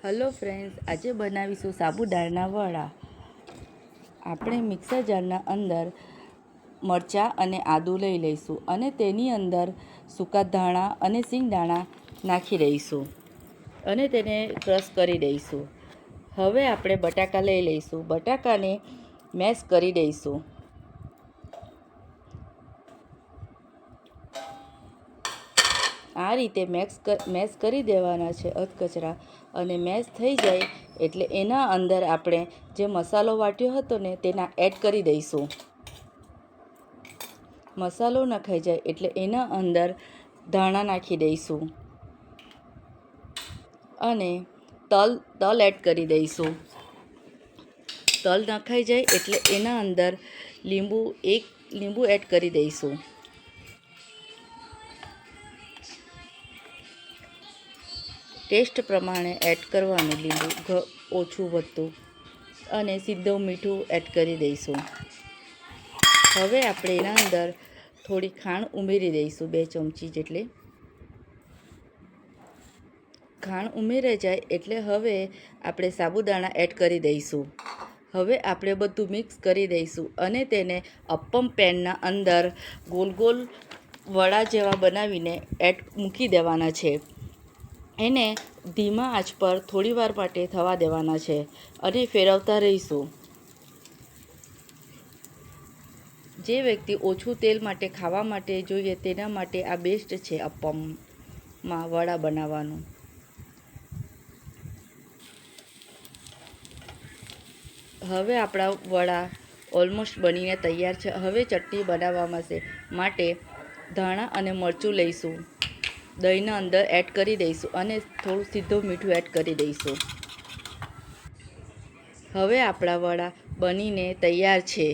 Hello friends, આજે બનાવીશું સાબુદાણાના વડા। આપણે મિક્સર જારના અંદર મરચાં અને આદું લઈ લઈશું અને તેની અંદર સૂકા ધાણા અને સિંગદાણા નાખી દઈશું અને તેને ક્રશ કરી દઈશું। હવે આપણે બટાકા લઈ લઈશું, બટાકાને મેશ કરી દઈશું। આ રીતે મેશ કરી દેવાના છે અધકચરા, અને મેશ થઈ જાય એટલે એના અંદર આપણે જે મસાલો વાટ્યો હતો ને તેના એડ કરી દઈશું। મસાલો નખાઈ જાય એટલે એના અંદર ધાણા નાખી દઈશું અને તલ એડ કરી દઈશું। તલ નખાઈ જાય એટલે એના અંદર એક લીંબુ એડ કરી દઈશું। ટેસ્ટ પ્રમાણે એડ કરવાનું લીંબુ ઓછું વધતું, અને સીધું મીઠું એડ કરી દઈશું। હવે આપણે એના અંદર થોડી ખાંડ ઉમેરી દઈશું, 2 ચમચી જેટલી ખાંડ ઉમેરાઈ જાય એટલે હવે આપણે સાબુદાણા એડ કરી દઈશું। હવે આપણે બધું મિક્સ કરી દઈશું અને તેને અપ્પમ પેનના અંદર ગોલ ગોલ વડા જેવા બનાવીને મૂકી દેવાના છે। એને ધીમા આંચ પર થોડી વાર માટે થવા દેવાના છે અને ફેરવતા રહીશું। જે વ્યક્તિ ઓછું તેલ માટે ખાવા માટે જોઈએ તેના માટે આ બેસ્ટ છે અપ્પમમાં વડા બનાવવાનું। હવે આપણા વડા ઓલમોસ્ટ બનીને તૈયાર છે। હવે ચટણી બનાવવા માટે ધાણા અને મરચું લઈશું, દહીંના અંદર એડ કરી દઈશું અને થોડું સીધું મીઠું એડ કરી દઈશું। હવે આપણા વડા બનીને તૈયાર છે।